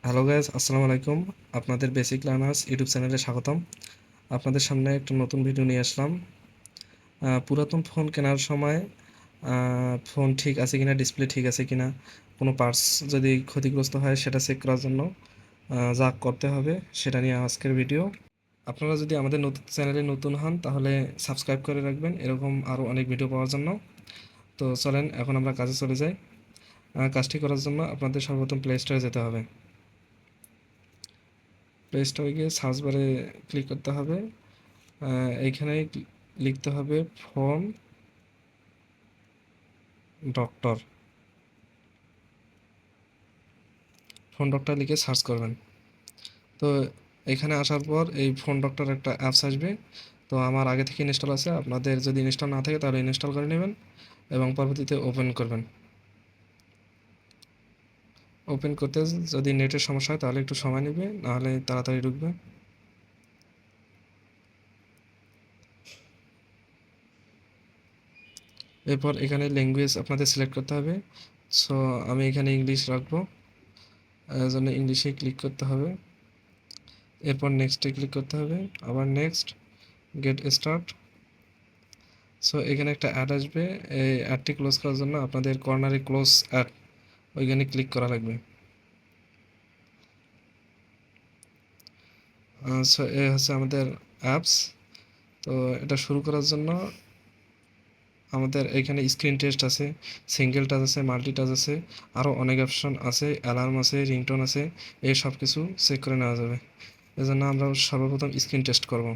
Hello guys, আসসালামু আলাইকুম। আপনাদের বেসিক লার্নার্স ইউটিউব চ্যানেলে স্বাগতম। আপনাদের সামনে একটা নতুন ভিডিও নিয়ে আসলাম। পুরাতন ফোন কেনার সময় ফোন ঠিক আছে কিনা, ডিসপ্লে ঠিক আছে কিনা, কোনো পার্টস যদি ক্ষতিগ্রস্ত হয় সেটা চেক করার জন্য যা করতে হবে সেটা নিয়ে আজকের ভিডিও। আপনারা যদি আমাদের নতুন চ্যানেলে নতুন হন তাহলে সাবস্ক্রাইব করে রাখবেন এরকম আরও অনেক ভিডিও পাওয়ার জন্য। তো চলেন এখন আমরা কাজে চলে যাই। কাজটি করার জন্য আপনাদের সর্বপ্রথম প্লে স্টোরে যেতে হবে। প্লে স্টোরে গিয়ে সার্চ বারে ক্লিক করতে হবে। এইখানে লিখতে হবে ফোন ডক্টর। ফোন ডক্টর লিখে সার্চ করবেন। তো এখানে আসার পর এই ফোন ডক্টর একটা অ্যাপস আসবে। তো আমার আগে থেকে ইনস্টল আছে, আপনাদের যদি ইনস্টল না থাকে তাহলে ইনস্টল করে নেবেন এবং পরবর্তীতে ওপেন করবেন। ওপেন করতে যদি নেটের সমস্যা হয় তাহলে একটু সময় নেবে, নাহলে তাড়াতাড়ি ঢুকবে। এরপর এখানে ল্যাঙ্গুয়েজ আপনাদের সিলেক্ট করতে হবে। সো আমি এখানে ইংলিশ রাখবো, এর জন্য ইংলিশে ক্লিক করতে হবে। এরপর নেক্সটে ক্লিক করতে হবে, আবার নেক্সট, গেট স্টার্ট। সো এখানে একটা অ্যাড আসবে। এই অ্যাডটি ক্লোজ করার জন্য আপনাদের কর্নারে ক্লোজ অ্যাড ওইখানে ক্লিক করা লাগবে। সো এ হচ্ছে আমাদের অ্যাপস। তো এটা শুরু করার জন্য আমাদের এখানে স্ক্রিন টেস্ট আছে, সিঙ্গেল টাচ আছে, মাল্টি টাচ আছে, আরও অনেক অপশন আছে, অ্যালার্ম আছে, রিংটোন আছে, এই সব কিছু চেক করে নেওয়া যাবে। এজন্য আমরা সর্বপ্রথম স্ক্রিন টেস্ট করব।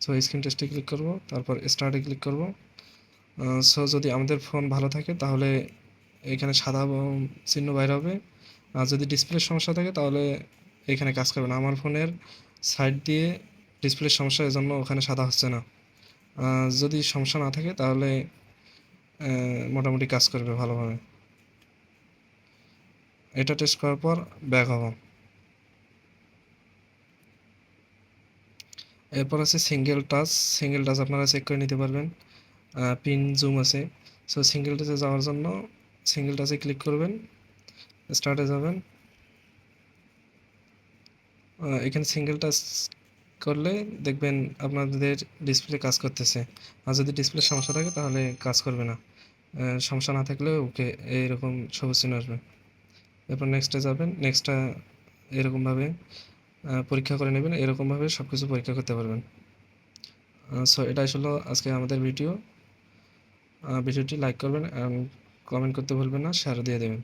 সো স্ক্রিন টেস্টে ক্লিক করব, তারপর স্টার্টে ক্লিক করব। সো যদি আমাদের ফোন ভালো থাকে তাহলে এখানে সাদা চিহ্ন বাইর হবে, আর যদি ডিসপ্লের সমস্যা থাকে তাহলে এখানে কাজ করবে না। আমার ফোনের সাইড দিয়ে ডিসপ্লের সমস্যা, এজন্য ওখানে সাদা হচ্ছে না। যদি সমস্যা না থাকে তাহলে মোটামুটি কাজ করবে ভালোভাবে। এটা টেস্ট করার পর ব্যাক হব। এরপর আছে সিঙ্গেল টাচ। সিঙ্গেল টাচ আপনারা চেক করে নিতে পারবেন, পিন জুম আছে। সো সিঙ্গেল টাচে যাওয়ার জন্য সিঙ্গেল টাচে ক্লিক করবেন, স্টার্টে যাবেন। এখানে সিঙ্গেল টাচ করলে দেখবেন আপনাদের ডিসপ্লে কাজ করতেছে। আর যদি ডিসপ্লের সমস্যা থাকে তাহলে কাজ করবে না। সমস্যা না থাকলে ওকে এইরকম সবুজ চিহ্ন আসবে। এরপর নেক্সটে যাবেন। নেক্সটটা এরকমভাবে পরীক্ষা করে নেবেন, এরকমভাবে সব কিছু পরীক্ষা করতে পারবেন। সো এটাই ছিল আজকে আমাদের ভিডিওটি লাইক করবেন এবং কমেন্ট করতে ভুলবেন না, শেয়ার দিয়ে দেবেন।